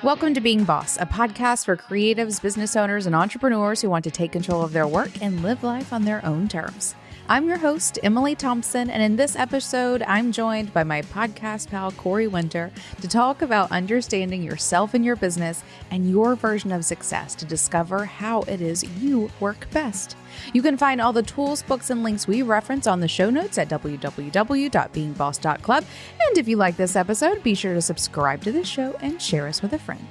Welcome to Being Boss, a podcast for creatives, business owners, and entrepreneurs who want to take control of their work and live life on their own terms. I'm your host, Emily Thompson, and in this episode, I'm joined by my podcast pal, Corey Winter, to talk about understanding yourself and your business and your version of success to discover how it is you work best. You can find all the tools, books, and links we reference on the show notes at www.beingboss.club. And if you like this episode, be sure to subscribe to the show and share us with a friend.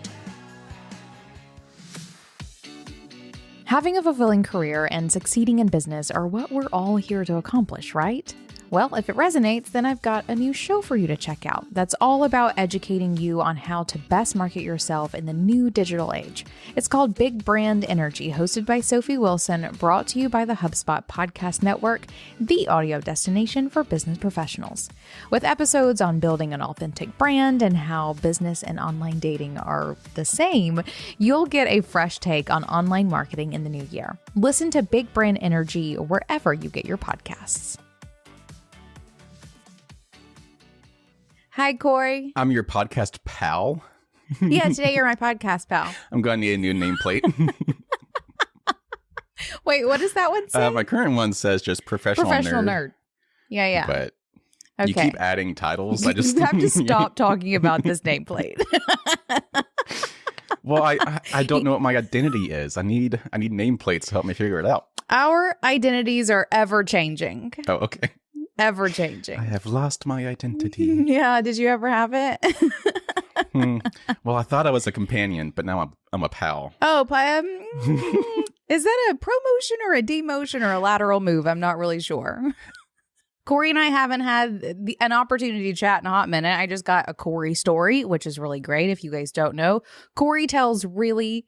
Having a fulfilling career and succeeding in business are what we're all here to accomplish, right? Well, if it resonates, then I've got a new show for you to check out that's all about educating you on how to best market yourself in the new digital age. It's called Big Brand Energy, hosted by Sophie Wilson, brought to you by the HubSpot Podcast Network, the audio destination for business professionals. With episodes on building an authentic brand and how business and online dating are the same, you'll get a fresh take on online marketing in the new year. Listen to Big Brand Energy wherever you get your podcasts. Hi, Corey. I'm your podcast pal. Yeah, today you're my podcast pal. I'm going to need a new nameplate. Wait, what does that one say? My current one says just professional nerd. Yeah. But okay. You keep adding titles. You have to stop talking about this nameplate. Well, I don't know what my identity is. I need nameplates to help me figure it out. Our identities are ever changing. Oh, okay. Ever changing. I have lost my identity. Yeah, did you ever have it? Well, I thought I was a companion, but now I'm a pal. Oh, is that a promotion or a demotion or a lateral move? I'm not really sure. Corey and I haven't had an opportunity to chat in a hot minute. I just got a Corey story, which is really great. If you guys don't know, Corey tells really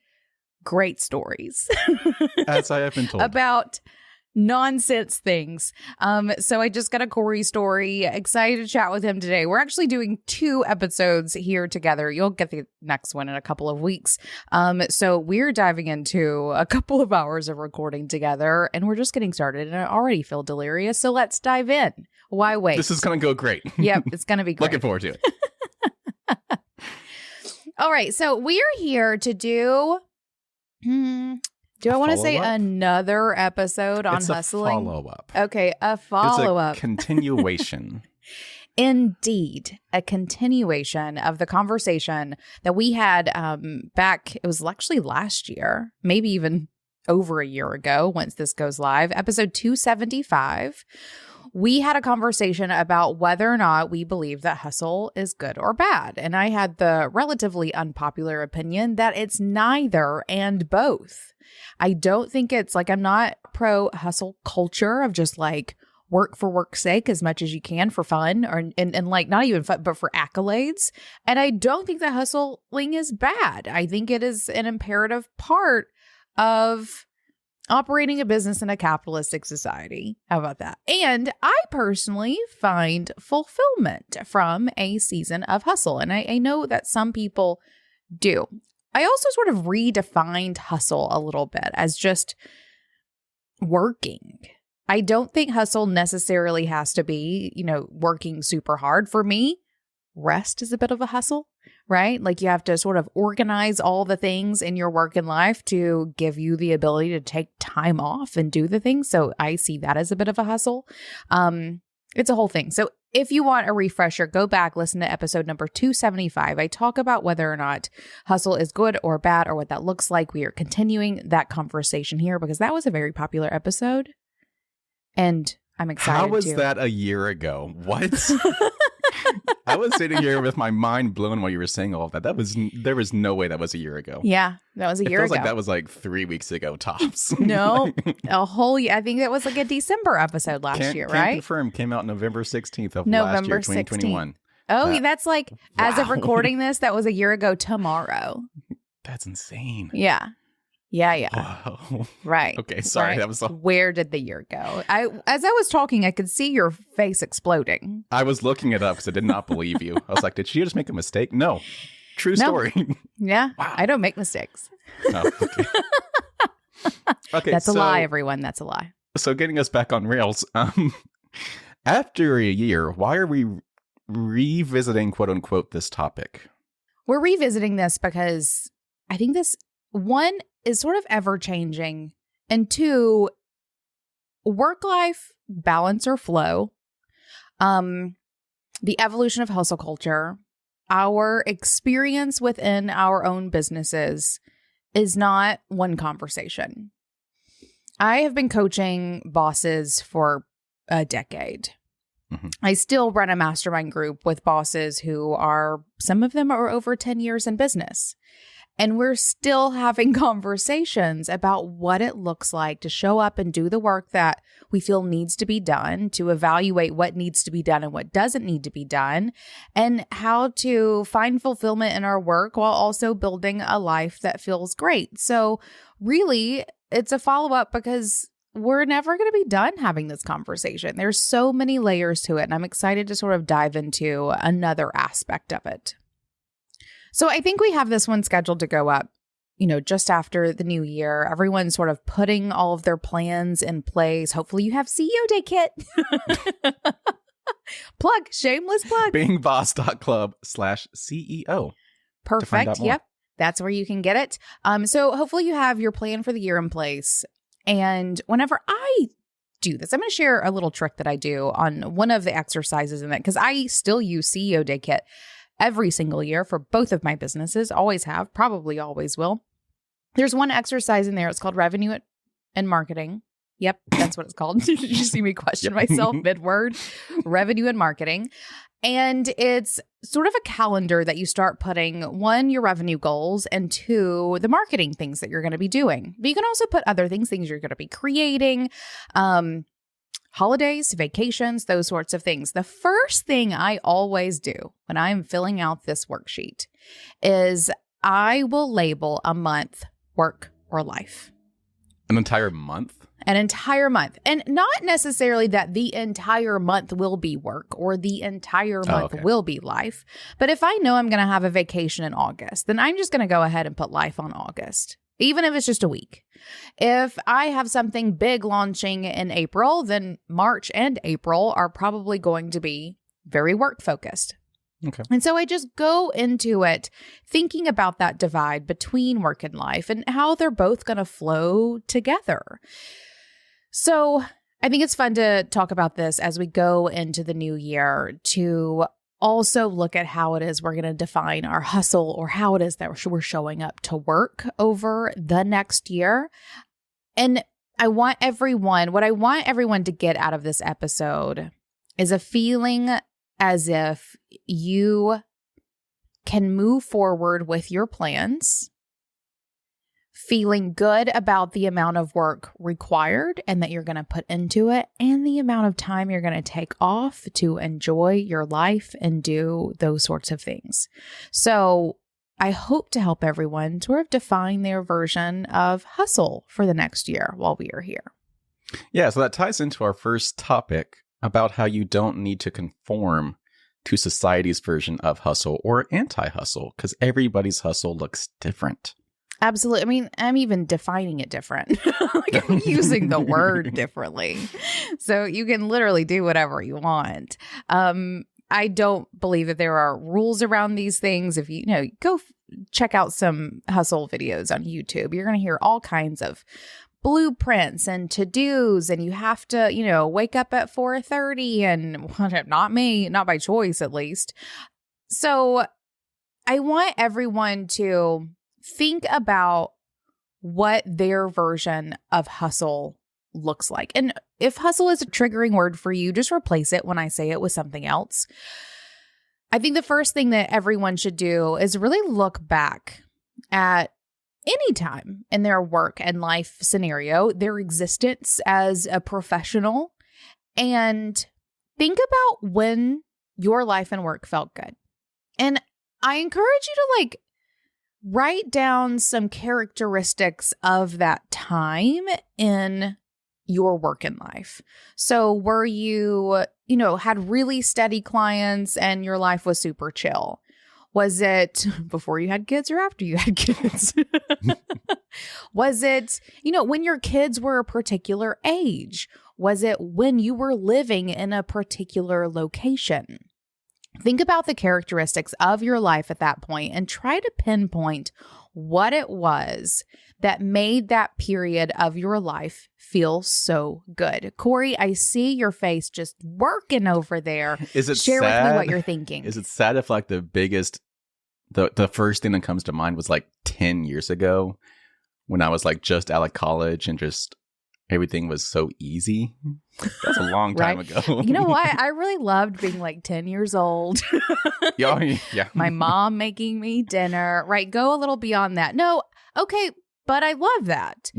great stories. As I have been told. About nonsense things. So I just got a Corey story. Excited to chat with him today. We're actually doing 2 episodes here together. You'll get the next one in a couple of weeks. So we're diving into a couple of hours of recording together, and we're just getting started, and I already feel delirious. So let's dive in. Why wait? This is going to go great. Yep, it's going to be great. Looking forward to it. All right. So we are here to do I want to say another episode on hustling? It's a follow-up. Okay, a follow-up. It's a continuation. Indeed, a continuation of the conversation that we had back, it was actually last year, maybe even over a year ago once this goes live, episode 275. We had a conversation about whether or not we believe that hustle is good or bad. And I had the relatively unpopular opinion that it's neither and both. I don't think it's like, I'm not pro hustle culture of just like work for work's sake as much as you can for fun and like not even fun, but for accolades. And I don't think that hustling is bad. I think it is an imperative part of operating a business in a capitalistic society. How about that? And I personally find fulfillment from a season of hustle. And I know that some people do. I also sort of redefined hustle a little bit as just working. I don't think hustle necessarily has to be, working super hard. For me, rest is a bit of a hustle, right? Like you have to sort of organize all the things in your work and life to give you the ability to take time off and do the things. So I see that as a bit of a hustle. It's a whole thing. So if you want a refresher, go back, listen to episode number 275. I talk about whether or not hustle is good or bad or what that looks like. We are continuing that conversation here because that was a very popular episode. And I'm excited. How was that a year ago? What? I was sitting here with my mind blown while you were saying all of that. There was no way that was a year ago. Yeah, that was a year ago. It feels like that was like 3 weeks ago tops. No, a whole year. I think that was like a December episode last year, right? Can't confirm. Came out November 16th of last year, 2021. Oh, that's like, as of recording this, that was a year ago tomorrow. That's insane. Yeah. Yeah. Whoa. Right. Okay, sorry. Right. That was Where did the year go? As I was talking, I could see your face exploding. I was looking it up because I did not believe you. I was like, did she just make a mistake? No. True story. Yeah. Wow. I don't make mistakes. Oh, okay. Okay, That's a lie, everyone. That's a lie. So getting us back on rails, after a year, why are we revisiting, quote unquote, this topic? We're revisiting this because I think this, one, is sort of ever changing, and two, work-life balance or flow, the evolution of hustle culture, our experience within our own businesses is not one conversation. I have been coaching bosses for a decade. Mm-hmm. I still run a mastermind group with bosses who are, some of them are over 10 years in business. And we're still having conversations about what it looks like to show up and do the work that we feel needs to be done, to evaluate what needs to be done and what doesn't need to be done, and how to find fulfillment in our work while also building a life that feels great. So really, it's a follow-up because we're never going to be done having this conversation. There's so many layers to it, and I'm excited to sort of dive into another aspect of it. So I think we have this one scheduled to go up, just after the new year. Everyone's sort of putting all of their plans in place. Hopefully you have CEO Day kit. Plug, shameless plug. beingboss.club/CEO. Perfect. Yep. That's where you can get it. So hopefully you have your plan for the year in place. And whenever I do this, I'm going to share a little trick that I do on one of the exercises in it, because I still use CEO Day kit every single year for both of my businesses. Always have, probably always will. There's one exercise in there. It's called revenue and marketing. Yep, that's what it's called. Did you see me question myself mid-word? Revenue and marketing. And it's sort of a calendar that you start putting, one, your revenue goals, and two, the marketing things that you're going to be doing. But you can also put other things you're going to be creating, holidays, vacations, those sorts of things. The first thing I always do when I'm filling out this worksheet is I will label a month work or life. An entire month? An entire month. And not necessarily that the entire month will be work or the entire month will be life. But if I know I'm going to have a vacation in August, then I'm just going to go ahead and put life on August, even if it's just a week. If I have something big launching in April, then March and April are probably going to be very work focused. Okay. And so I just go into it thinking about that divide between work and life and how they're both going to flow together. So I think it's fun to talk about this as we go into the new year, to also look at how it is we're going to define our hustle, or how it is that we're showing up to work over the next year. And what I want everyone to get out of this episode is a feeling as if you can move forward with your plans, feeling good about the amount of work required and that you're going to put into it, and the amount of time you're going to take off to enjoy your life and do those sorts of things. So I hope to help everyone sort of define their version of hustle for the next year while we are here. Yeah, so that ties into our first topic about how you don't need to conform to society's version of hustle or anti-hustle, because everybody's hustle looks different. Absolutely. I mean, I'm even defining it different. Like, I'm using the word differently. So you can literally do whatever you want. I don't believe that there are rules around these things. If you go check out some hustle videos on YouTube, you're going to hear all kinds of blueprints and to-dos, and you have to, wake up at 4:30, and not me, not by choice at least. So I want everyone to think about what their version of hustle looks like. And if hustle is a triggering word for you, just replace it when I say it with something else. I think the first thing that everyone should do is really look back at any time in their work and life scenario, their existence as a professional, and think about when your life and work felt good. And I encourage you to write down some characteristics of that time in your work and life. So were you, had really steady clients and your life was super chill? Was it before you had kids or after you had kids? Was it, when your kids were a particular age? Was it when you were living in a particular location? Think about the characteristics of your life at that point and try to pinpoint what it was that made that period of your life feel so good. Corey, I see your face just working over there. Is it Share sad? with me what you're thinking. Is it sad if like the first thing that comes to mind was like 10 years ago when I was like just out of college and just everything was so easy? That's a long time ago. You know what? I really loved being like 10 years old. Yeah. My mom making me dinner, right? Go a little beyond that. No, okay, but I love that.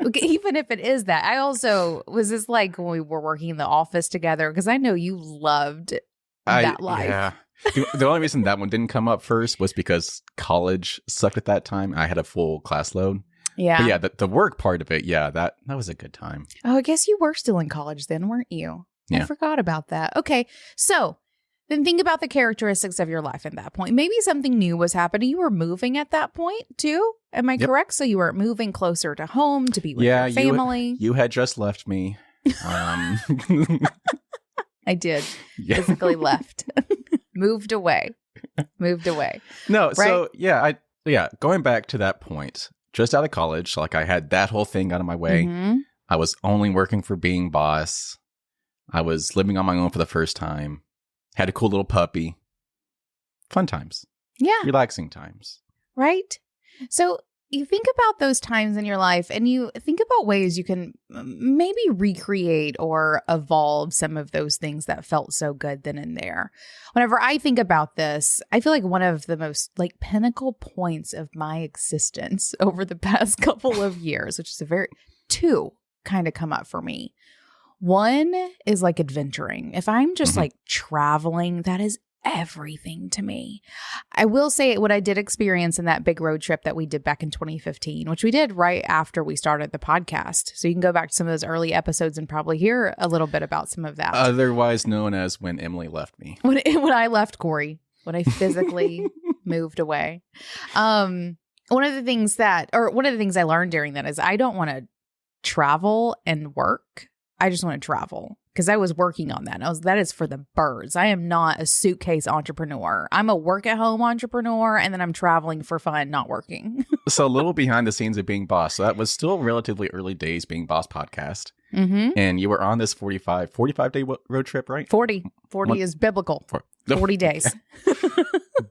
Okay, even if it is that. I also, was this like when we were working in the office together? Because I know you loved that life. Yeah. The only reason that one didn't come up first was because college sucked at that time. I had a full class load. Yeah. But yeah, the work part of it, yeah, that was a good time. Oh, I guess you were still in college then, weren't you? Yeah. I forgot about that. Okay. So then think about the characteristics of your life at that point. Maybe something new was happening. You were moving at that point too. Am I correct? So you were moving closer to home to be with your family. You had just left me. I did. Yeah. Physically left. Moved away. No, right? so yeah, going back to that point, just out of college, like I had that whole thing out of my way. Mm-hmm. I was only working for Being Boss. I was living on my own for the first time. Had a cool little puppy. Fun times. Yeah. Relaxing times. Right? So you think about those times in your life and you think about ways you can maybe recreate or evolve some of those things that felt so good then and there. Whenever I think about this, I feel like one of the most like pinnacle points of my existence over the past couple of years, which is two kind of come up for me. One is like adventuring. If I'm just like traveling, that is everything to me. I will say what I did experience in that big road trip that we did back in 2015, which we did right after we started the podcast. So you can go back to some of those early episodes and probably hear a little bit about some of that. Otherwise known as when Emily left me. When I left Corey, when I physically moved away. One of the things I learned during that is I don't want to travel and work. I just want to travel because I was working on that. That is for the birds. I am not a suitcase entrepreneur. I'm a work at home entrepreneur and then I'm traveling for fun, not working. So a little behind the scenes of Being Boss. So that was still relatively early days Being Boss podcast. Mm-hmm. And you were on this 45-day road trip, right? 40 is biblical. 40 days.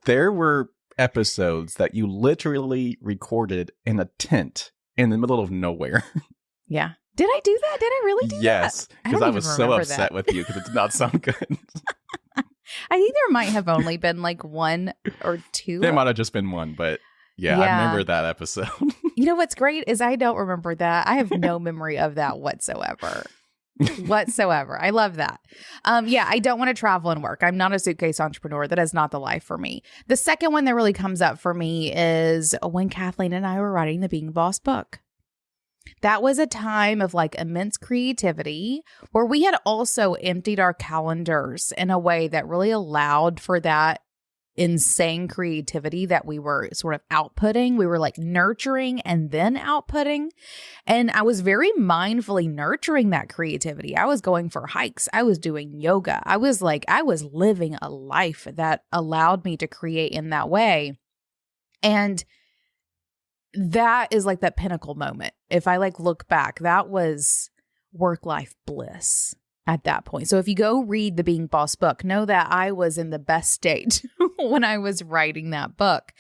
There were episodes that you literally recorded in a tent in the middle of nowhere. Yeah. Did I do that? Did I really do that? Yes, because I was so upset with you because it did not sound good. I think there might have only been like one or two. There might have just been one, but yeah, I remember that episode. You know what's great is I don't remember that. I have no memory of that whatsoever. I love that. I don't want to travel and work. I'm not a suitcase entrepreneur. That is not the life for me. The second one that really comes up for me is when Kathleen and I were writing the Being Boss book. That was a time of like immense creativity where we had also emptied our calendars in a way that really allowed for that insane creativity that we were sort of outputting. We were like nurturing and then outputting. And I was very mindfully nurturing that creativity. I was going for hikes. I was doing yoga. I was living a life that allowed me to create in that way. And that is like that pinnacle moment. If I like look back, that was work-life bliss at that point. So if you go read the Being Boss book, know that I was in the best state when I was writing that book,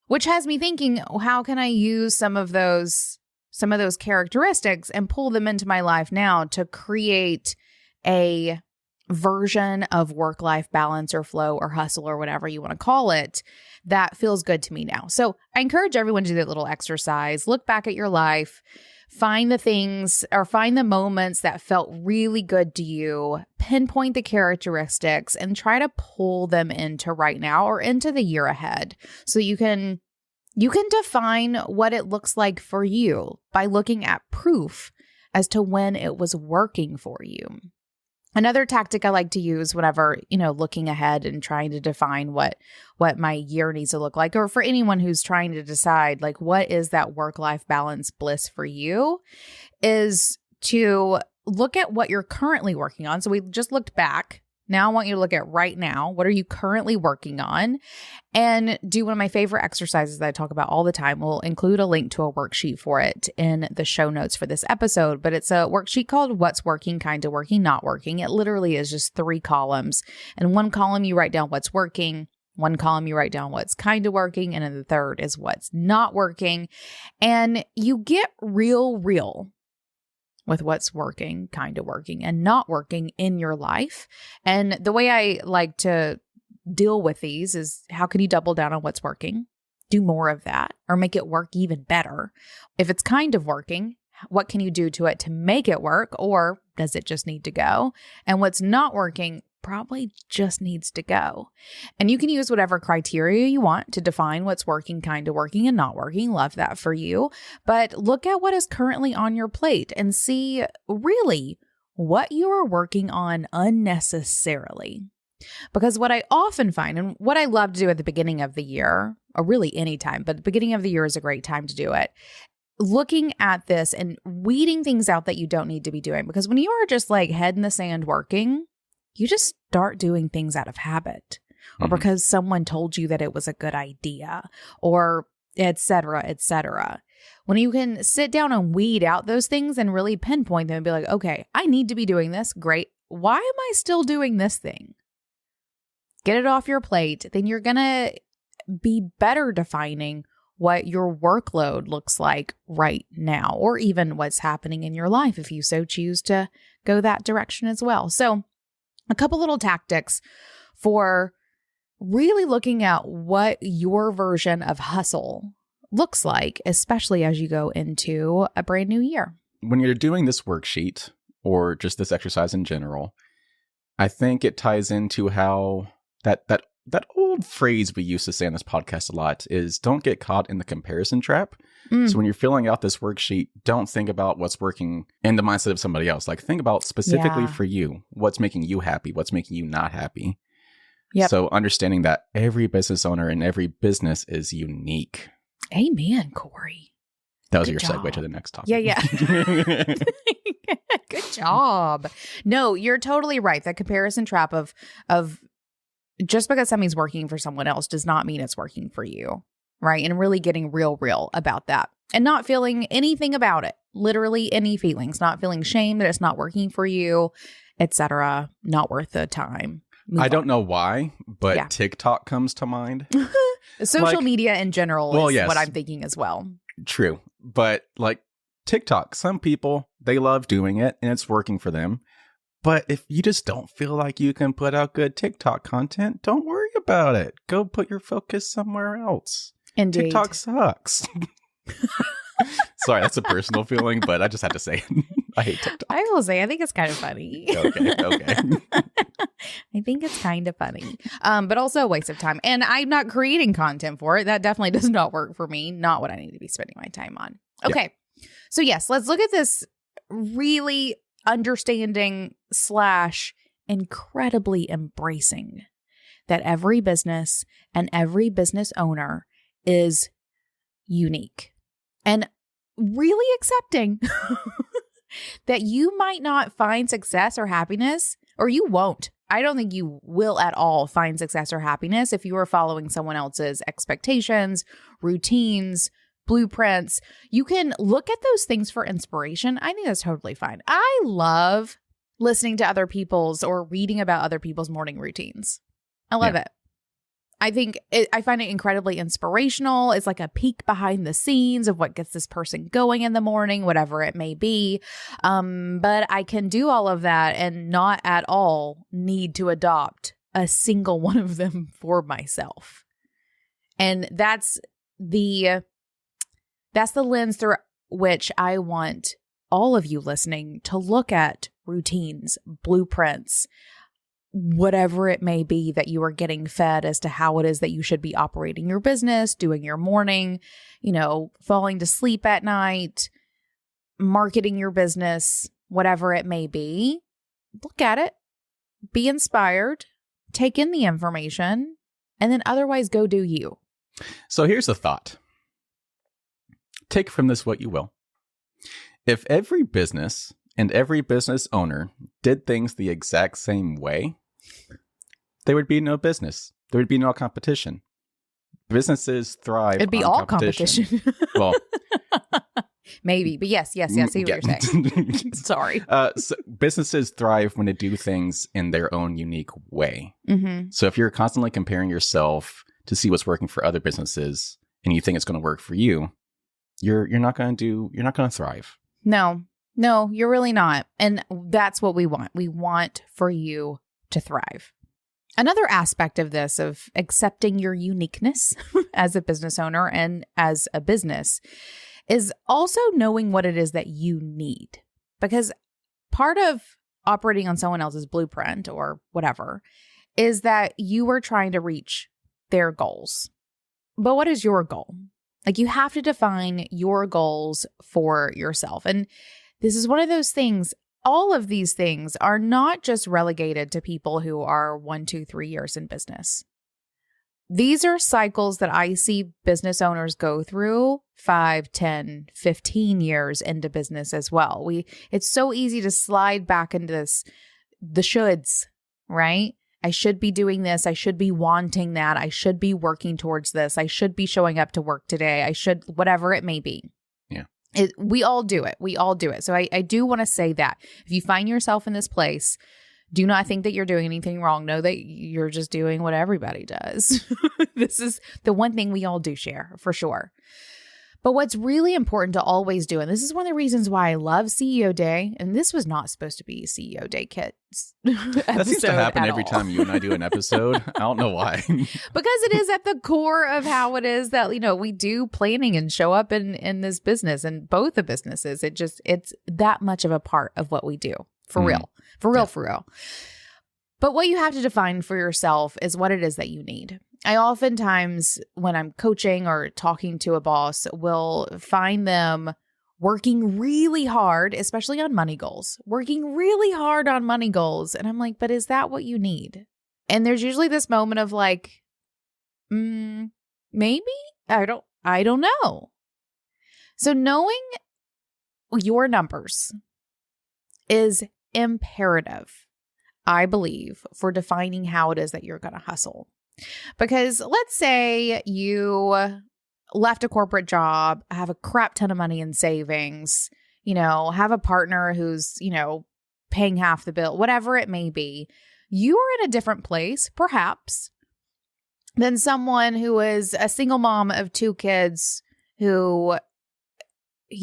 which has me thinking, how can I use some of those characteristics and pull them into my life now to create a version of work-life balance or flow or hustle or whatever you want to call it that feels good to me now. So I encourage everyone to do that little exercise. Look back at your life, find the things or find the moments that felt really good to you, pinpoint the characteristics and try to pull them into right now or into the year ahead. So you can define what it looks like for you by looking at proof as to when it was working for you. Another tactic I like to use whenever, looking ahead and trying to define what my year needs to look like, or for anyone who's trying to decide, like, what is that work-life balance bliss for you, is to look at what you're currently working on. So we just looked back Now I want you to look at right now. What are you currently working on? And do one of my favorite exercises that I talk about all the time. We'll include a link to a worksheet for it in the show notes for this episode. But it's a worksheet called What's Working, Kind of Working, Not Working. It literally is just 3 columns. In one column, you write down what's working. One column, you write down what's kind of working. And then the third is what's not working. And you get real with what's working, kind of working, and not working in your life. And the way I like to deal with these is, how can you double down on what's working? Do more of that or make it work even better. If it's kind of working, what can you do to it to make it work? Or does it just need to go? And what's not working probably just needs to go. And you can use whatever criteria you want to define what's working, kind of working, and not working. Love that for you. But look at what is currently on your plate and see really what you are working on unnecessarily. Because what I often find, and what I love to do at the beginning of the year, or really any time, but the beginning of the year is a great time to do it, looking at this and weeding things out that you don't need to be doing. Because when you are just like head in the sand working, you just start doing things out of habit or because someone told you that it was a good idea or et cetera, et cetera. When you can sit down and weed out those things and really pinpoint them and be like, okay, I need to be doing this. Great. Why am I still doing this thing? Get it off your plate. Then you're going to be better defining what your workload looks like right now, or even what's happening in your life if you so choose to go that direction as well. So a couple little tactics for really looking at what your version of hustle looks like, especially as you go into a brand new year. When you're doing this worksheet or just this exercise in general, I think it ties into how that old phrase we used to say on this podcast a lot is don't get caught in the comparison trap. So when you're filling out this worksheet, don't think about what's working in the mindset of somebody else. Like think about specifically for you, what's making you happy, what's making you not happy. Yep. So understanding that every business owner and every business is unique. Amen, Corey. That was your segue to the next topic. Yeah. Good job. No, you're totally right. That comparison trap of just because something's working for someone else does not mean it's working for you, right? And really getting real about that and not feeling anything about it. Literally any feelings, not feeling shame that it's not working for you, etc. Not worth the time. I don't know why, but TikTok comes to mind. Social media in general is what I'm thinking as well. True. But like TikTok, some people, they love doing it and it's working for them. But if you just don't feel like you can put out good TikTok content, don't worry about it. Go put your focus somewhere else. Indeed. TikTok sucks. Sorry, that's a personal feeling, but I just had to say it. I hate TikTok. I will say, I think it's kind of funny. Okay. I think it's kind of funny, but also a waste of time. And I'm not creating content for it. That definitely does not work for me. Not what I need to be spending my time on. Okay. Yeah. So yes, let's look at this really understanding / incredibly embracing that every business and every business owner is unique and really accepting that you might not find success or happiness, or you won't. I don't think you will at all find success or happiness if you are following someone else's expectations, routines, blueprints. You can look at those things for inspiration. I think that's totally fine. I love listening to other people's or reading about other people's morning routines. I love it. I find it incredibly inspirational. It's like a peek behind the scenes of what gets this person going in the morning, whatever it may be. But I can do all of that and not at all need to adopt a single one of them for myself. And that's the lens through which I want all of you listening to look at routines, blueprints, whatever it may be that you are getting fed as to how it is that you should be operating your business, doing your morning, falling to sleep at night, marketing your business, whatever it may be. Look at it, be inspired, take in the information, and then otherwise go do you. So here's a thought. Take from this what you will. If every business and every business owner did things the exact same way, there would be no business. There would be no competition. Businesses thrive. It'd be on all competition. Well, maybe, but yes, I see what you're saying. Sorry. So businesses thrive when they do things in their own unique way. Mm-hmm. So if you're constantly comparing yourself to see what's working for other businesses and you think it's going to work for you, you're not going to thrive. No, you're really not. And that's what we want. We want for you to thrive. Another aspect of this, of accepting your uniqueness as a business owner and as a business, is also knowing what it is that you need. Because part of operating on someone else's blueprint or whatever is that you are trying to reach their goals. But what is your goal? Like, you have to define your goals for yourself. And this is one of those things. All of these things are not just relegated to people who are 1, 2, 3 years in business. These are cycles that I see business owners go through 5, 10, 15 years into business as well. It's so easy to slide back into the shoulds, right? I should be doing this. I should be wanting that. I should be working towards this. I should be showing up to work today. I should, whatever it may be. We all do it. We all do it. So I do want to say that if you find yourself in this place, do not think that you're doing anything wrong. Know that you're just doing what everybody does. This is the one thing we all do share, for sure. But what's really important to always do, and this is one of the reasons why I love CEO Day, and this was not supposed to be CEO Day Kit. That seems to happen every time you and I do an episode. I don't know why. Because it is at the core of how it is that, we do planning and show up in this business, and both the businesses. It's that much of a part of what we do. For real. For real. But what you have to define for yourself is what it is that you need. I oftentimes, when I'm coaching or talking to a boss, will find them working really hard, especially on money goals, working really hard on money goals. And I'm like, but is that what you need? And there's usually this moment of like, maybe? I don't know. So knowing your numbers is imperative, I believe, for defining how it is that you're going to hustle. Because let's say you left a corporate job, have a crap ton of money in savings, have a partner who's, paying half the bill, whatever it may be. You are in a different place, perhaps, than someone who is a single mom of 2 kids who,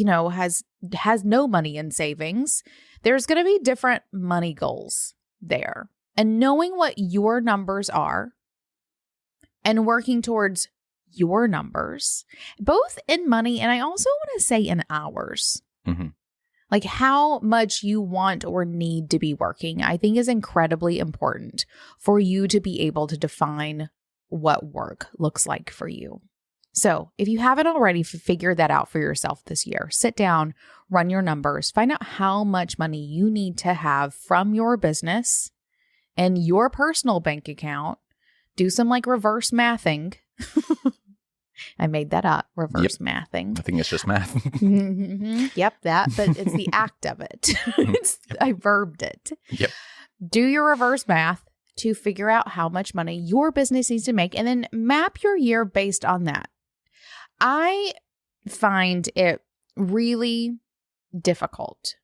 has no money in savings. There's going to be different money goals there. And knowing what your numbers are and working towards your numbers, both in money and I also want to say in hours, like how much you want or need to be working, I think is incredibly important for you to be able to define what work looks like for you. So if you haven't already figured that out for yourself this year, sit down, run your numbers, find out how much money you need to have from your business and your personal bank account. Do some reverse mathing. I made that up. Reverse mathing. I think it's just math. Yep, that. But it's the act of it. I verbed it. Yep. Do your reverse math to figure out how much money your business needs to make, and then map your year based on that. I find it really difficult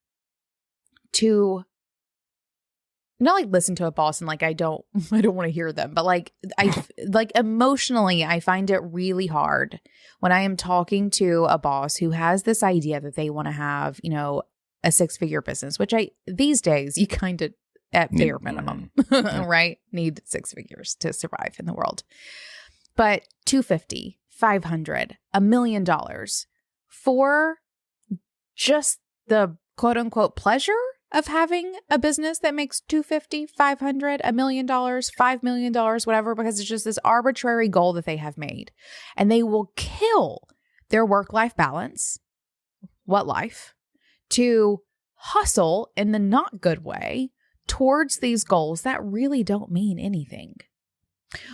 to not listen to a boss and I don't want to hear them, but emotionally, I find it really hard when I am talking to a boss who has this idea that they want to have, a 6-figure business, which these days you kind of at bare minimum, right? Need 6 figures to survive in the world. But $250, $500, $1 million for just the quote unquote pleasure of having a business that makes $250, $500, $1 million, $5 million, whatever, because it's just this arbitrary goal that they have made. And they will kill their work-life balance, what life, to hustle in the not good way towards these goals that really don't mean anything.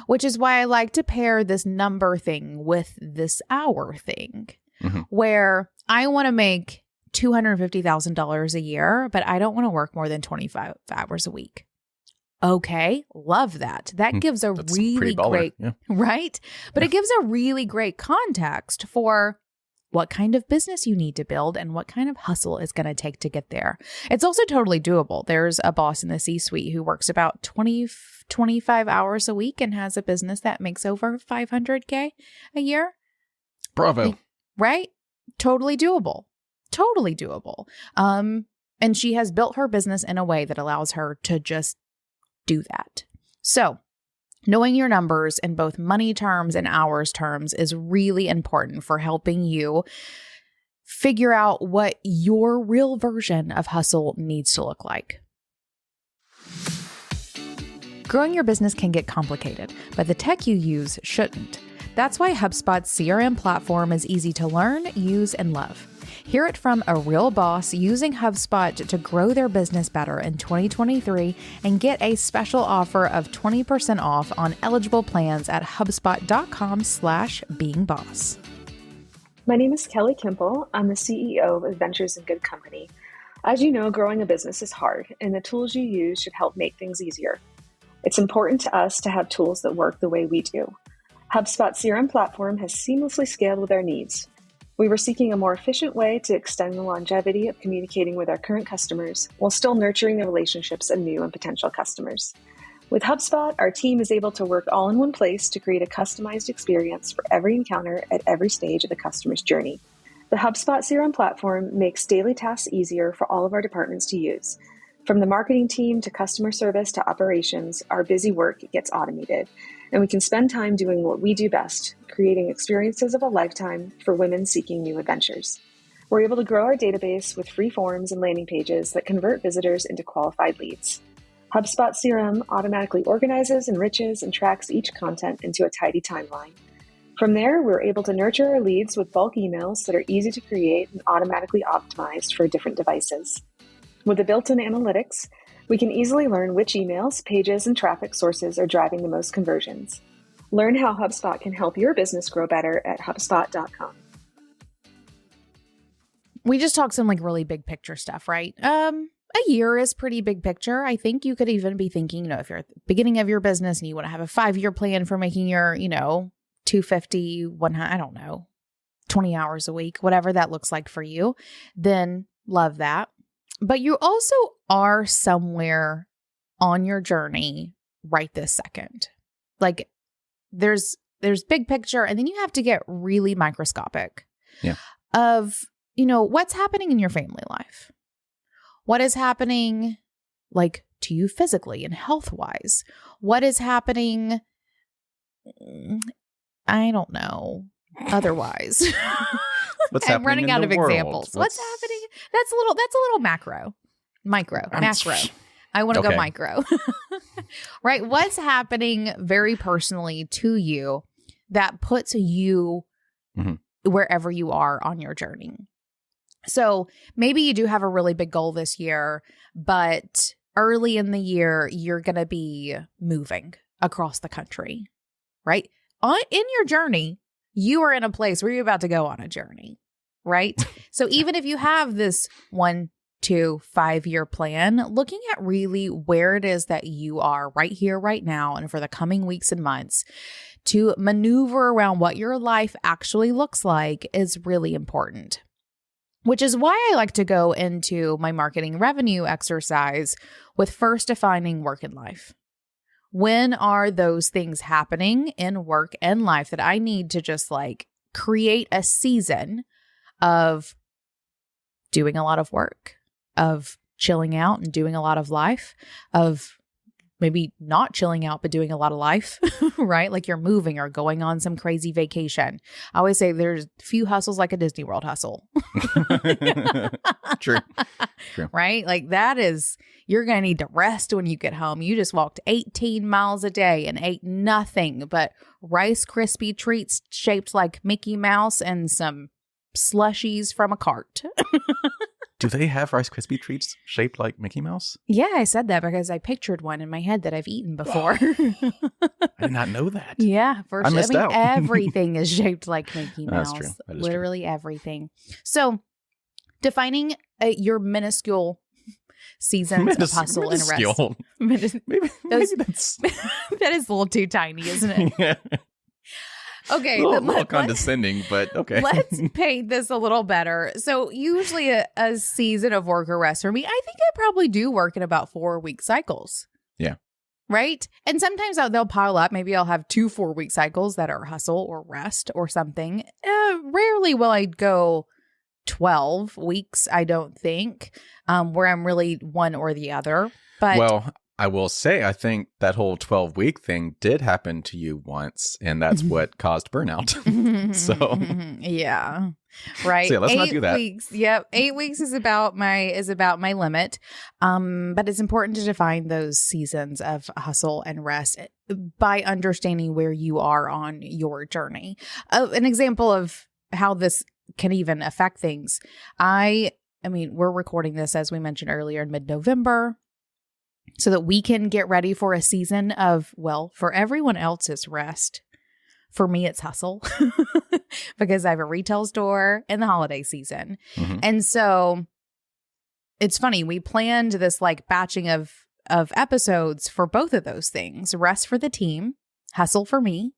Which is why I like to pair this number thing with this hour thing, where I want to make $250,000 a year, but I don't want to work more than 25 hours a week. Okay, love that. That gives a That's really pretty baller. great, Yeah. right? But it gives a really great context for what kind of business you need to build and what kind of hustle it's going to take to get there. It's also totally doable. There's a boss in the C-suite who works about 25 hours a week and has a business that makes over $500K a year. Bravo. Right? Totally doable. Totally doable. And she has built her business in a way that allows her to just do that. So, knowing your numbers in both money terms and hours terms is really important for helping you figure out what your real version of hustle needs to look like. Growing your business can get complicated, but the tech you use shouldn't. That's why HubSpot's CRM platform is easy to learn, use, and love. Hear it from a real boss using HubSpot to grow their business better in 2023 and get a special offer of 20% off on eligible plans at HubSpot.com/beingboss. My name is Kelly Kimple. I'm the CEO of Adventures in Good Company. As you know, growing a business is hard, and the tools you use should help make things easier. It's important to us to have tools that work the way we do. HubSpot CRM platform has seamlessly scaled with our needs. We were seeking a more efficient way to extend the longevity of communicating with our current customers while still nurturing the relationships of new and potential customers. With HubSpot, our team is able to work all in one place to create a customized experience for every encounter at every stage of the customer's journey. The HubSpot CRM platform makes daily tasks easier for all of our departments to use. From the marketing team to customer service to operations, our busy work gets automated, and we can spend time doing what we do best, creating experiences of a lifetime for women seeking new adventures. We're able to grow our database with free forms and landing pages that convert visitors into qualified leads. HubSpot CRM automatically organizes, enriches, and tracks each content into a tidy timeline. From there, we're able to nurture our leads with bulk emails that are easy to create and automatically optimized for different devices. With the built-in analytics, we can easily learn which emails, pages, and traffic sources are driving the most conversions. Learn how HubSpot can help your business grow better at HubSpot.com. We just talked some like really big picture stuff, right? A year is pretty big picture. I think you could even be thinking, if you're at the beginning of your business and you want to have a 5-year plan for making your, 250, 100, I don't know, 20 hours a week, whatever that looks like for you, then love that. But you also are somewhere on your journey right this second. Like there's big picture, and then you have to get really microscopic of, what's happening in your family life. What is happening like to you physically and health wise? What is happening? I don't know. Otherwise. What's I'm happening running in out the of world? examples. What's happening? That's a little macro. Macro. I want to go micro. Right? What's happening very personally to you that puts you wherever you are on your journey? So maybe you do have a really big goal this year, but early in the year, you're going to be moving across the country, right? In your journey, you are in a place where you're about to go on a journey, right? So even if you have this 1, 2, 5-year plan, looking at really where it is that you are right here, right now, and for the coming weeks and months to maneuver around what your life actually looks like is really important. Which is why I like to go into my marketing revenue exercise with first defining work and life. When are those things happening in work and life that I need to just like create a season of doing a lot of work, of chilling out and doing a lot of life, of maybe not chilling out, but doing a lot of life, right? Like you're moving or going on some crazy vacation. I always say there's few hustles like a Disney World hustle. True. Right? Like that is, you're going to need to rest when you get home. You just walked 18 miles a day and ate nothing but Rice Krispie treats shaped like Mickey Mouse and some slushies from a cart. Do they have Rice Krispie treats shaped like Mickey Mouse? Yeah, I said that because I pictured one in my head that I've eaten before. I did not know that. Yeah, for sure. I missed out. Everything is shaped like Mickey Mouse. That's true. That is Literally everything. So defining your minuscule seasons of hustle and rest. minuscule. Maybe that's That is a little too tiny, isn't it? yeah. Okay. a little condescending, but okay. Let's paint this a little better. So usually a season of work or rest for me, I think I probably do work in about 4-week cycles. Yeah. Right? And sometimes they'll pile up. Maybe I'll have 2 4-week cycles that are hustle or rest or something. Rarely will I go 12 weeks, I don't think, where I'm really one or the other. But well, I will say, I think that whole 12-week thing did happen to you once, and that's what caused burnout. So yeah, right. So yeah, let's not 8 do that. weeks. Yep, 8 weeks is about my limit. But it's important to define those seasons of hustle and rest by understanding where you are on your journey. An example of how this can even affect things. I mean, we're recording this, as we mentioned earlier, in mid-November, so that we can get ready for a season of, well, for everyone else, it's rest. For me, it's hustle because I have a retail store in the holiday season. Mhm. And so it's funny. We planned this like batching of episodes for both of those things, rest for the team, hustle for me.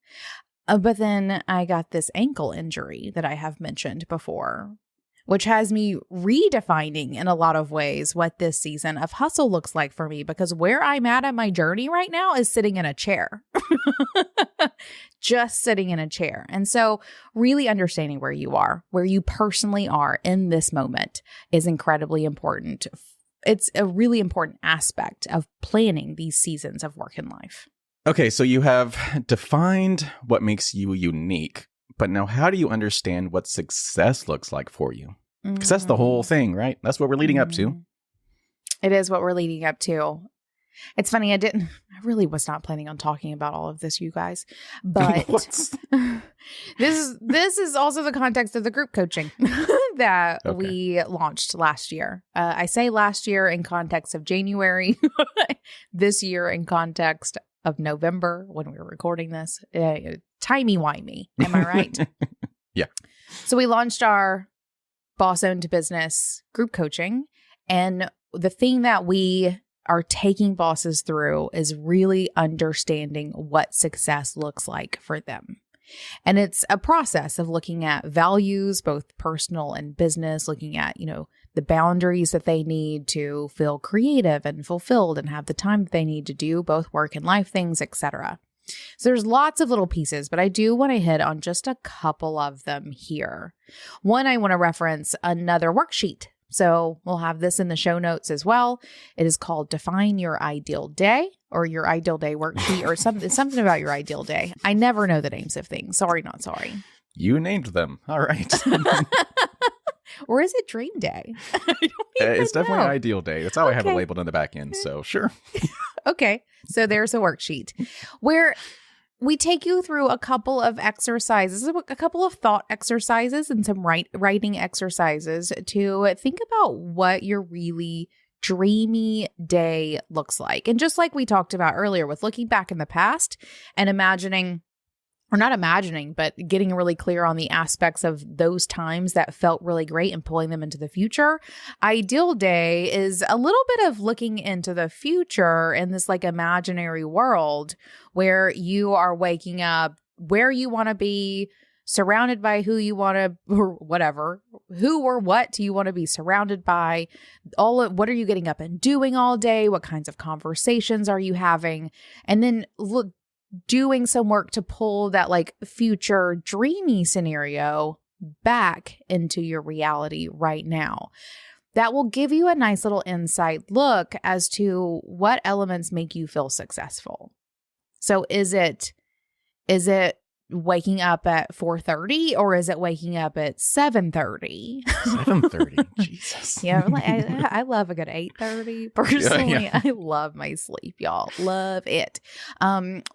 But then I got this ankle injury that I have mentioned before, which has me redefining in a lot of ways what this season of hustle looks like for me, because where I'm at my journey right now is sitting in a chair, just sitting in a chair. And so really understanding where you are, where you personally are in this moment is incredibly important. It's a really important aspect of planning these seasons of work and life. Okay, so you have defined what makes you unique, but now how do you understand what success looks like for you? Because that's the whole thing, right? That's what we're leading up to. It is what we're leading up to. It's funny, I really was not planning on talking about all of this, you guys. But this is also the context of the group coaching that we launched last year. I say last year in context of January, this year in context of November when we were recording this. Timey-wimey, am I right? Yeah. So we launched our boss-owned business group coaching, and the thing that we are taking bosses through is really understanding what success looks like for them. And it's a process of looking at values, both personal and business, looking at, the boundaries that they need to feel creative and fulfilled and have the time that they need to do both work and life things, etc. So there's lots of little pieces, but I do want to hit on just a couple of them here. One, I want to reference another worksheet. So we'll have this in the show notes as well. It is called Define Your Ideal Day, or your Ideal Day worksheet, or something about your ideal day. I never know the names of things. Sorry, not sorry. You named them. All right. Or is it Dream Day? It's definitely Ideal Day. That's how I have it labeled on the back end. So sure. Okay. So there's a worksheet where we take you through a couple of exercises, a couple of thought exercises and some writing exercises to think about what your really dreamy day looks like. And just like we talked about earlier with looking back in the past and imagining, or not imagining, but getting really clear on the aspects of those times that felt really great and pulling them into the future. Ideal Day is a little bit of looking into the future in this like imaginary world where you are waking up where you want to be, surrounded by who you want to, or whatever, who or what do you want to be surrounded by, what are you getting up and doing all day, what kinds of conversations are you having, and then doing some work to pull that like future dreamy scenario back into your reality right now. That will give you a nice little insight look as to what elements make you feel successful. So is it waking up at 4:30 or is it waking up at 7:30? 7:30. Jesus. Yeah, I love a good 8:30 personally. Yeah. I love my sleep, y'all. Love it.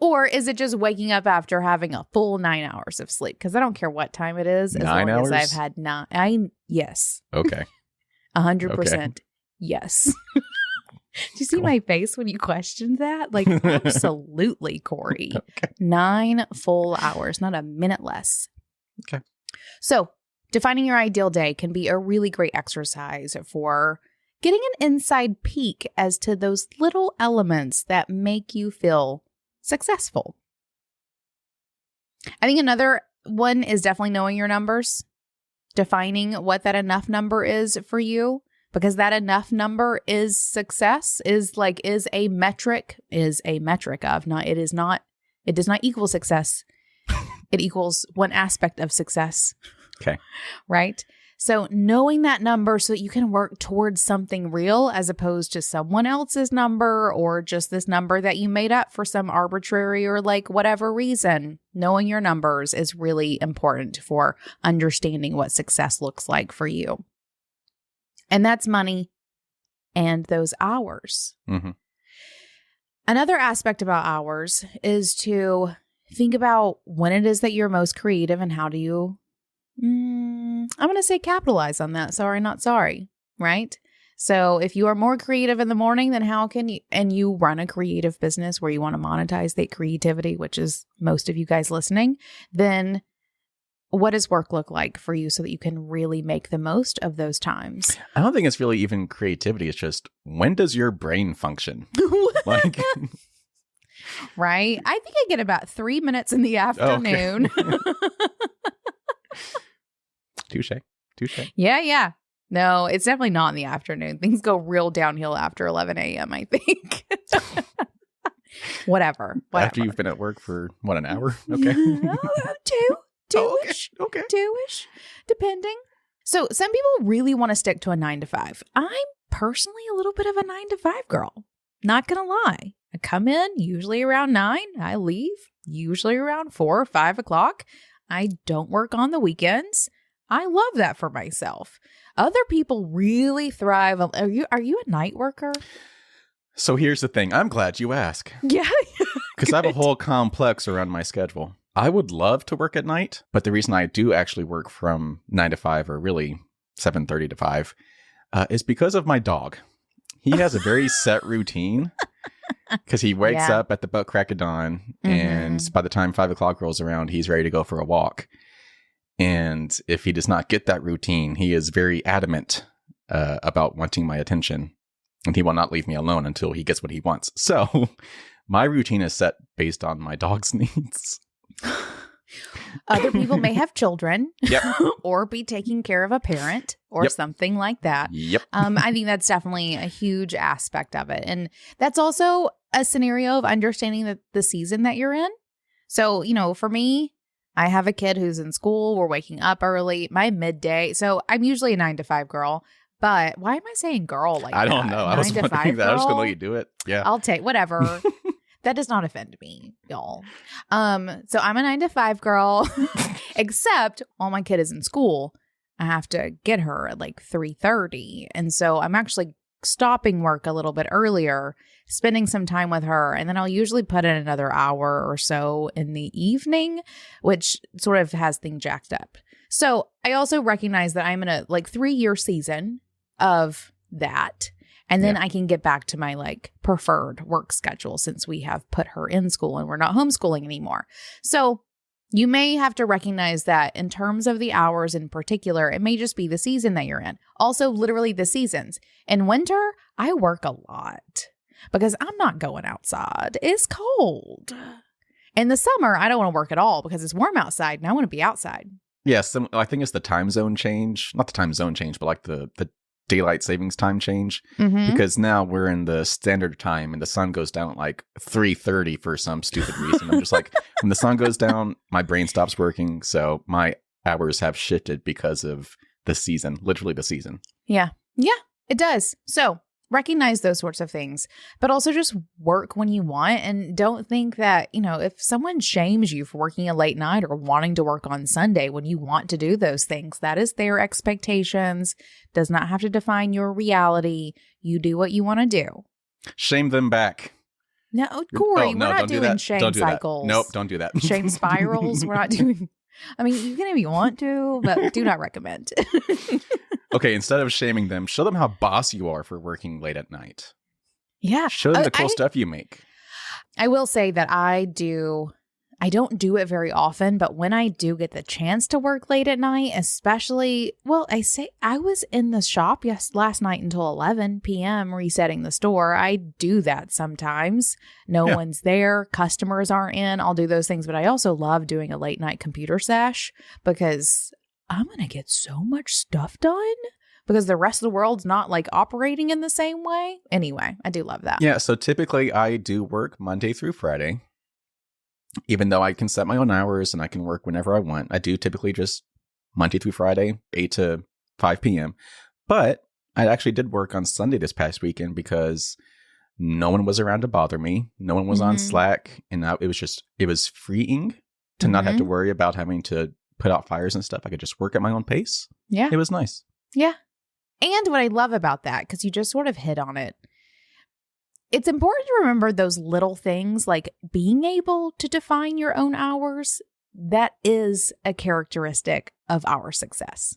Or is it just waking up after having a full 9 hours of sleep? Because I don't care what time it is, as 9 long hours? as I've had 9. Yes. Okay. 100%. Yes. Do you see my face when you questioned that? Like, absolutely, Corey. Okay. 9 full hours, not a minute less. Okay. So, defining your ideal day can be a really great exercise for getting an inside peek as to those little elements that make you feel successful. I think another one is definitely knowing your numbers, defining what that enough number is for you, because that enough number is success, is a metric of, it does not equal success. It equals one aspect of success. Okay. Right? So knowing that number so that you can work towards something real as opposed to someone else's number or just this number that you made up for some arbitrary or like whatever reason. Knowing your numbers is really important for understanding what success looks like for you. And that's money and those hours. Mm-hmm. Another aspect about hours is to think about when it is that you're most creative and how do you I'm going to say capitalize on that. Sorry, not sorry. Right? So if you are more creative in the morning, then how can you, and you run a creative business where you want to monetize that creativity, which is most of you guys listening, then what does work look like for you so that you can really make the most of those times? I don't think it's really even creativity. It's just, when does your brain function? Like, right? I think I get about 3 minutes in the afternoon. Touche. Yeah. No, it's definitely not in the afternoon. Things go real downhill after 11 a.m., I think. Whatever. After you've been at work for, what, an hour? Okay. Two-ish. Okay. Two-ish, depending. So some people really want to stick to a 9 to 5. I'm personally a little bit of a 9 to 5 girl. Not going to lie. I come in usually around 9. I leave usually around 4 or 5 o'clock. I don't work on the weekends. I love that for myself. Other people really thrive. Are you a night worker? So here's the thing. I'm glad you ask. Yeah. Because I have a whole complex around my schedule. I would love to work at night, but the reason I do actually work from 9 to 5 or really 7:30 to 5 is because of my dog. He has a very set routine because he wakes up at the butt crack of dawn, and by the time 5 o'clock rolls around, he's ready to go for a walk. And if he does not get that routine, he is very adamant about wanting my attention, and he will not leave me alone until he gets what he wants. So my routine is set based on my dog's needs. Other people may have children Yep. or be taking care of a parent or Yep. something like that. Yep. I think that's definitely a huge aspect of it. And that's also a scenario of understanding the season that you're in. So, for me, I have a kid who's in school. We're waking up early, my midday. So I'm usually a 9 to 5 girl. But why am I saying girl like that? I don't know. I was wondering that. I was going to let you do it. Yeah. I'll take whatever. That does not offend me, y'all. So I'm a 9 to 5 girl, except while my kid is in school, I have to get her at like 3:30. And so I'm actually stopping work a little bit earlier, spending some time with her. And then I'll usually put in another hour or so in the evening, which sort of has things jacked up. So I also recognize that I'm in a 3-year season of that. And then I can get back to my preferred work schedule since we have put her in school and we're not homeschooling anymore. So you may have to recognize that in terms of the hours in particular, it may just be the season that you're in. Also, literally the seasons. In winter, I work a lot because I'm not going outside. It's cold. In the summer, I don't want to work at all because it's warm outside and I want to be outside. Yes. I think it's the time zone change. Not the time zone change, but like the daylight savings time change, because now we're in the standard time and the sun goes down at 3:30 for some stupid reason. I'm just when the sun goes down, my brain stops working. So my hours have shifted because of the season, literally the season. Yeah, it does. So recognize those sorts of things, but also just work when you want. And don't think that, if someone shames you for working a late night or wanting to work on Sunday when you want to do those things, that is their expectations. Does not have to define your reality. You do what you want to do. Shame them back. No, Corey, we're not don't doing do that. shame Don't do cycles. That. Nope, don't do that. Shame spirals. We're not doing. I mean, you can if you want to, but do not recommend. Okay, instead of shaming them, show them how boss you are for working late at night. Yeah. Show them the cool stuff you make. I will say that I do I don't do it very often, but when I do get the chance to work late at night, especially, well, I was in the shop last night until 11 p.m. resetting the store. I do that sometimes. No one's there. Customers aren't in. I'll do those things. But I also love doing a late night computer sesh because I'm going to get so much stuff done because the rest of the world's not like operating in the same way. Anyway, I do love that. Yeah. So typically I do work Monday through Friday. Even though I can set my own hours and I can work whenever I want, I do typically just Monday through Friday, 8 to 5 p.m. But I actually did work on Sunday this past weekend because no one was around to bother me. No one was on Slack. And it was freeing to not have to worry about having to put out fires and stuff. I could just work at my own pace. Yeah. It was nice. Yeah. And what I love about that, because you just sort of hit on it, it's important to remember those little things like being able to define your own hours. That is a characteristic of our success,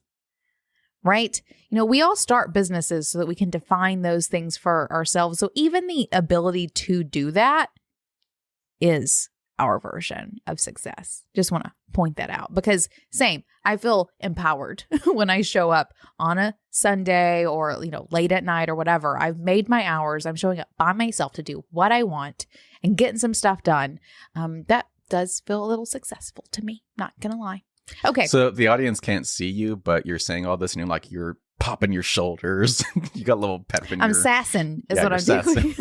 right? We all start businesses so that we can define those things for ourselves. So even the ability to do that is our version of success. Just want to point that out because I feel empowered when I show up on a Sunday or, late at night or whatever. I've made my hours. I'm showing up by myself to do what I want and getting some stuff done. That does feel a little successful to me. Not going to lie. Okay. So the audience can't see you, but you're saying all this and you're popping your shoulders. You got a little pep in I'm sassing is what I'm doing.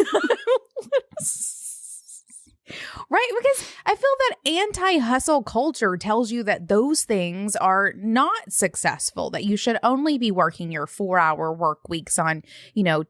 Right? Because I feel that anti-hustle culture tells you that those things are not successful, that you should only be working your 4-hour work weeks on,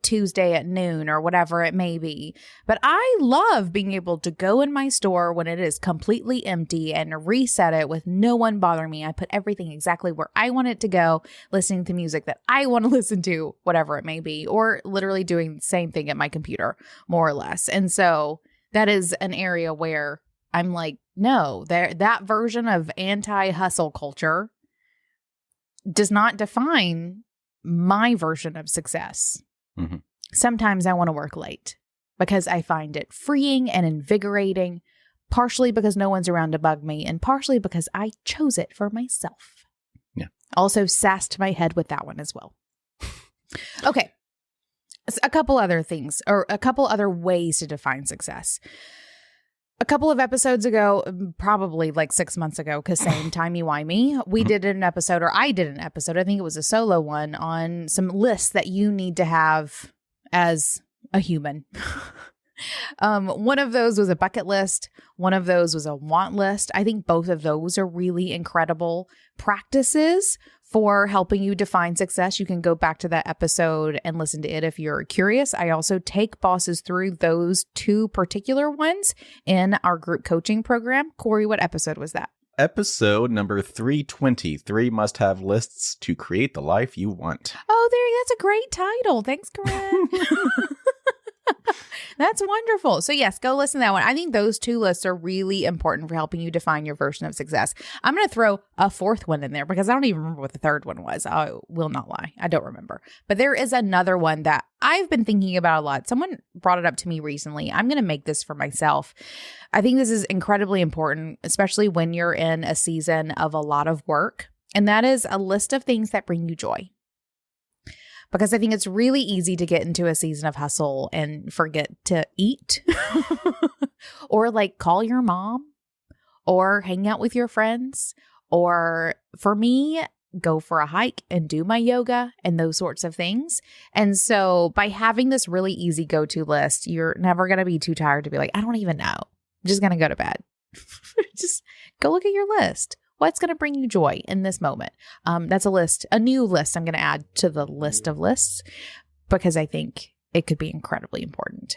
Tuesday at noon or whatever it may be. But I love being able to go in my store when it is completely empty and reset it with no one bothering me. I put everything exactly where I want it to go, listening to music that I want to listen to, whatever it may be, or literally doing the same thing at my computer, more or less. And so that is an area where I'm like, no, that version of anti-hustle culture does not define my version of success. Mm-hmm. Sometimes I want to work late because I find it freeing and invigorating, partially because no one's around to bug me and partially because I chose it for myself. Yeah. Also sassed my head with that one as well. Okay. A couple other things or a couple other ways to define success. A couple of episodes ago, probably like 6 months ago, because same timey-wimey, we did an episode, or I did an episode, I think it was a solo one, on some lists that you need to have as a human. One of those was a bucket list. One of those was a want list. I think both of those are really incredible practices for helping you define success. You can go back to that episode and listen to it if you're curious. I also take bosses through those two particular ones in our group coaching program. Corey, what episode was that? Episode number 320, 3 must-have lists to create the life you want. Oh, that's a great title. Thanks, Corinne. That's wonderful. So yes, go listen to that one. I think those two lists are really important for helping you define your version of success. I'm going to throw a fourth one in there because I don't even remember what the third one was. I will not lie. I don't remember. But there is another one that I've been thinking about a lot. Someone brought it up to me recently. I'm going to make this for myself. I think this is incredibly important, especially when you're in a season of a lot of work. And that is a list of things that bring you joy. Because I think it's really easy to get into a season of hustle and forget to eat or like call your mom or hang out with your friends. Or for me, go for a hike and do my yoga and those sorts of things. And so by having this really easy go-to list, you're never going to be too tired to be like, I don't even know. I'm just going to go to bed. Just go look at your list. What's going to bring you joy in this moment? That's a new list I'm going to add to the list of lists because I think it could be incredibly important.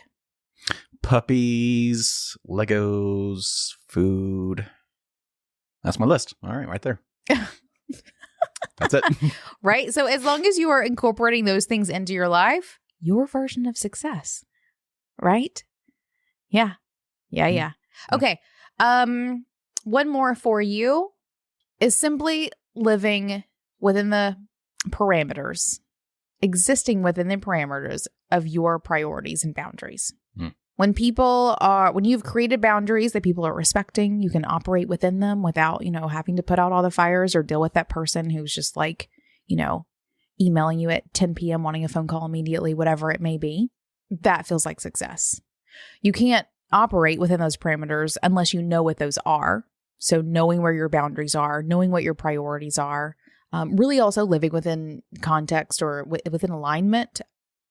Puppies, Legos, food. That's my list. All right, right there. That's it. Right? So as long as you are incorporating those things into your life, your version of success. Right? Yeah. Okay. One more for you. Is simply living within the parameters, existing within the parameters of your priorities and boundaries. When you've created boundaries that people are respecting, you can operate within them without, having to put out all the fires or deal with that person who's just like, emailing you at 10 p.m. wanting a phone call immediately, whatever it may be. That feels like success. You can't operate within those parameters unless you know what those are. So knowing where your boundaries are, knowing what your priorities are, really also living within context or within alignment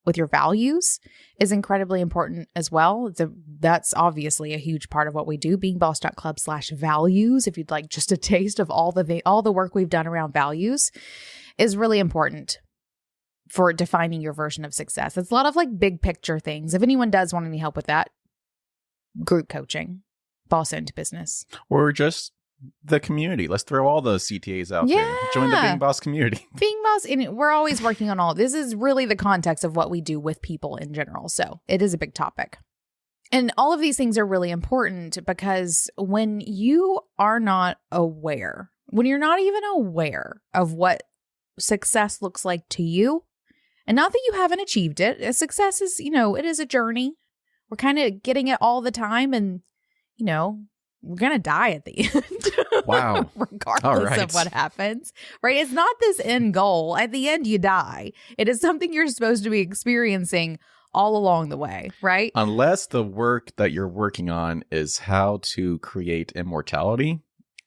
with your values is incredibly important as well. That's obviously a huge part of what we do. Beingboss.club/values, if you'd like just a taste of all the work we've done around values, is really important for defining your version of success. It's a lot of like big picture things. If anyone does want any help with that, group coaching, Boss Owned Business. Or just the community. Let's throw all the CTAs out there. Join the Being Boss community. Being Boss, and we're always working on all. This is really the context of what we do with people in general. So it is a big topic. And all of these things are really important because when you are not aware, when you're not even aware of what success looks like to you, and not that you haven't achieved it, success is, it is a journey. We're kind of getting it all the time, and, we're going to die at the end. Wow. Regardless of what happens, right? It's not this end goal. At the end, you die. It is something you're supposed to be experiencing all along the way, right? Unless the work that you're working on is how to create immortality.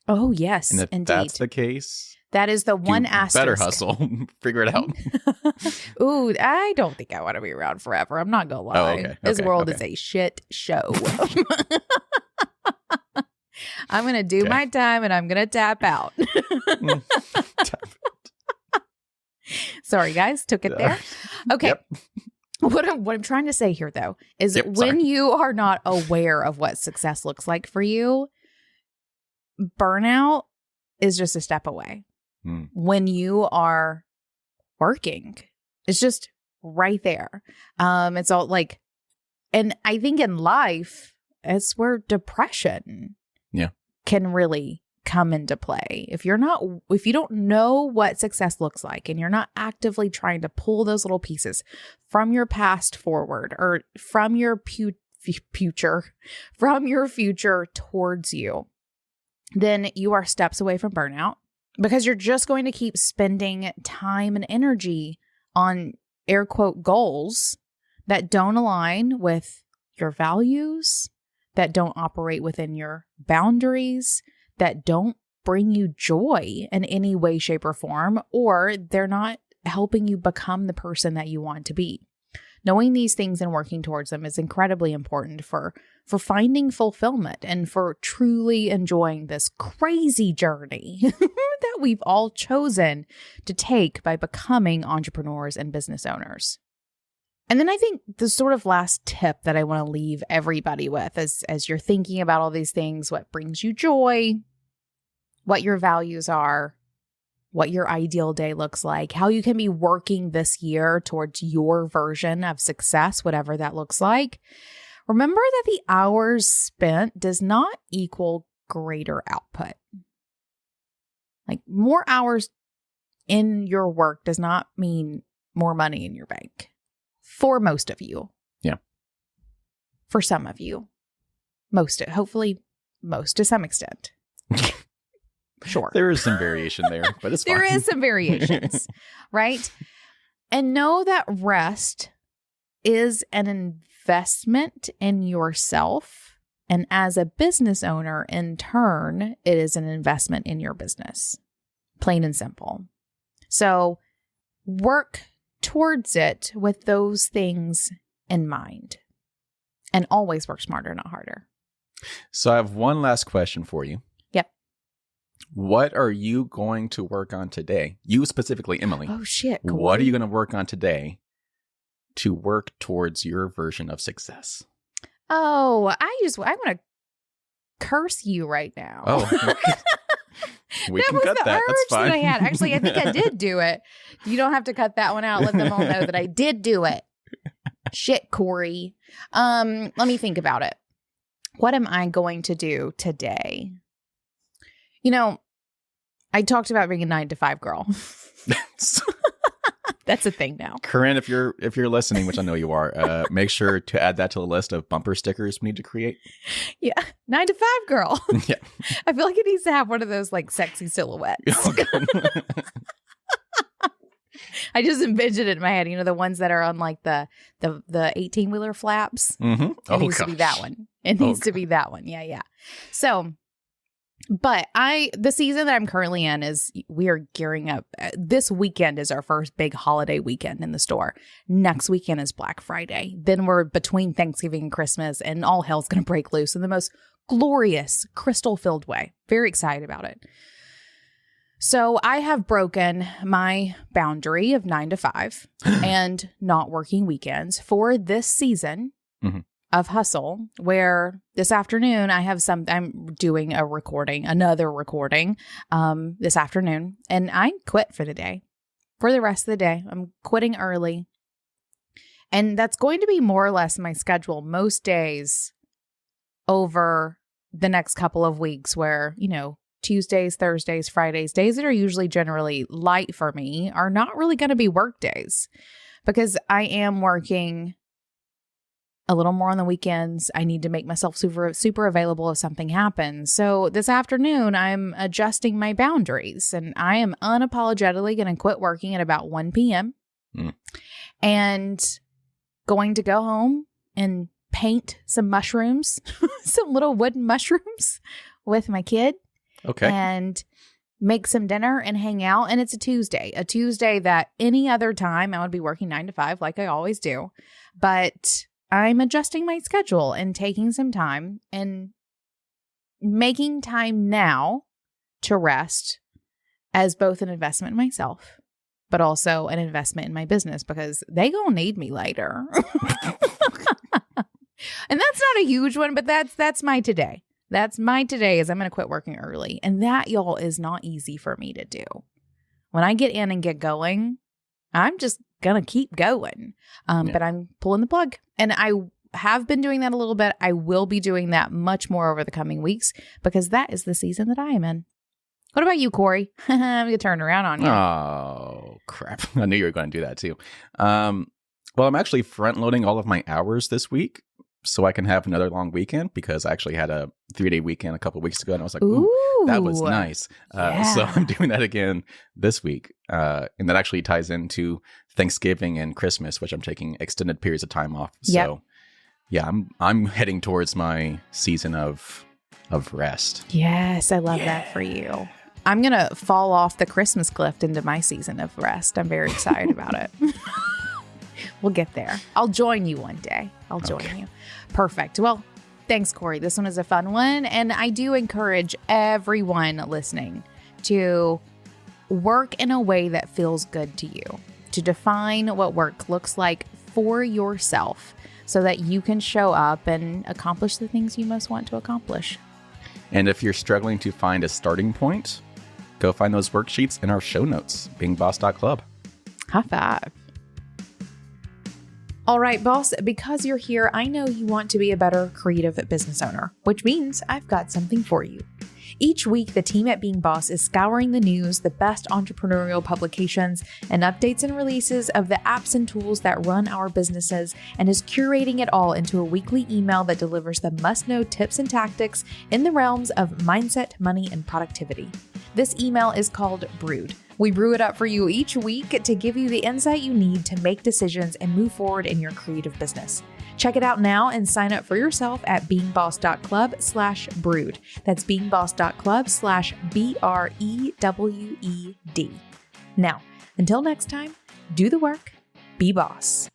Oh, yes, and if indeed. That's the case. That is the one asterisk. Better hustle. Figure it out. Ooh, I don't think I want to be around forever. I'm not going to lie. Oh, okay. This world is a shit show. I'm going to do my time and I'm going to tap out. Sorry, guys. Took it there. Okay. Yep. What I'm trying to say here, though, is when you are not aware of what success looks like for you, burnout is just a step away. When you are working, it's just right there. It's all like, and I think in life, it's where depression can really come into play. If you don't know what success looks like and you're not actively trying to pull those little pieces from your past forward or from your future towards you, then you are steps away from burnout because you're just going to keep spending time and energy on air quote goals that don't align with your values, that don't operate within your boundaries, that don't bring you joy in any way, shape, or form, or they're not helping you become the person that you want to be. Knowing these things and working towards them is incredibly important for finding fulfillment and for truly enjoying this crazy journey that we've all chosen to take by becoming entrepreneurs and business owners. And then I think the sort of last tip that I want to leave everybody with as you're thinking about all these things, what brings you joy, what your values are, what your ideal day looks like, how you can be working this year towards your version of success, whatever that looks like. Remember that the hours spent does not equal greater output. Like more hours in your work does not mean more money in your bank. For most of you. Yeah. For some of you. Hopefully most to some extent. Sure. There is some variation there, but it's fine. There is some variations, right? And know that rest is an investment in yourself. And as a business owner, in turn, it is an investment in your business. Plain and simple. So work towards it with those things in mind. And always work smarter, not harder. So I have one last question for you. Yep. What are you going to work on today? You specifically, Emily. Oh, shit. Corey. What are you going to work on today to work towards your version of success? Oh, I want to curse you right now. Oh, we that can was cut the that. urge That's fine. that I had. Actually, I think I did do it. You don't have to cut that one out. Let them all know that I did do it. Shit, Corey. Let me think about it. What am I going to do today? I talked about being a 9-to-5 girl. That's a thing now. Corinne, if you're listening, which I know you are, make sure to add that to the list of bumper stickers we need to create. Yeah. 9 to 5 girl. Yeah. I feel like it needs to have one of those like sexy silhouettes. I just envisioned it in my head. You know, the ones that are on like the 18-wheeler flaps. Mm-hmm. It needs to be that one. It needs to be that one. Yeah. So, but the season that I'm currently in is we are gearing up. This weekend is our first big holiday weekend in the store. Next weekend is Black Friday. Then we're between Thanksgiving and Christmas, and all hell's going to break loose in the most glorious, crystal-filled way. Very excited about it. So I have broken my boundary of 9 to 5 and not working weekends for this season of hustle, where this afternoon I'm doing another recording this afternoon, and I quit for the day. For the rest of the day, I'm quitting early. And that's going to be more or less my schedule most days over the next couple of weeks, where, you know, Tuesdays, Thursdays, Fridays, days that are usually generally light for me are not really going to be work days, because I am working a little more on the weekends. I need to make myself super available if something happens. So this afternoon, I'm adjusting my boundaries, and I am unapologetically going to quit working at about 1 p.m. and going to go home and paint some mushrooms, some little wooden mushrooms with my kid. Okay. And make some dinner and hang out. And it's a Tuesday that any other time I would be working 9 to 5 like I always do. But I'm adjusting my schedule and taking some time and making time now to rest as both an investment in myself, but also an investment in my business, because they gonna need me later. And that's not a huge one, but that's my today. That's my today, is I'm going to quit working early. And that, y'all, is not easy for me to do. When I get in and get going, I'm just going to keep going. But I'm pulling the plug. And I have been doing that a little bit. I will be doing that much more over the coming weeks, because that is the season that I am in. What about you, Corey? I'm going to turn around on you. Oh, crap. I knew you were going to do that too. Well, I'm actually front loading all of my hours this week, so I can have another long weekend, because I actually had a 3-day weekend a couple of weeks ago, and I was like, ooh, that was nice. So I'm doing that again this week. And that actually ties into Thanksgiving and Christmas, which I'm taking extended periods of time off. So yeah, I'm heading towards my season of rest. Yes, I love that for you. I'm going to fall off the Christmas cliff into my season of rest. I'm very excited about it. We'll get there. I'll join you one day. I'll join you. Perfect. Well, thanks, Corey. This one is a fun one. And I do encourage everyone listening to work in a way that feels good to you, to define what work looks like for yourself, so that you can show up and accomplish the things you most want to accomplish. And if you're struggling to find a starting point, go find those worksheets in our show notes, beingboss.club. High five. All right, boss, because you're here, I know you want to be a better creative business owner, which means I've got something for you. Each week, the team at Being Boss is scouring the news, the best entrepreneurial publications, and updates and releases of the apps and tools that run our businesses, and is curating it all into a weekly email that delivers the must-know tips and tactics in the realms of mindset, money, and productivity. This email is called Brewed. We brew it up for you each week to give you the insight you need to make decisions and move forward in your creative business. Check it out now and sign up for yourself at beingboss.club/brewed. That's beingboss.club/BREWED. Now, until next time, do the work, be boss.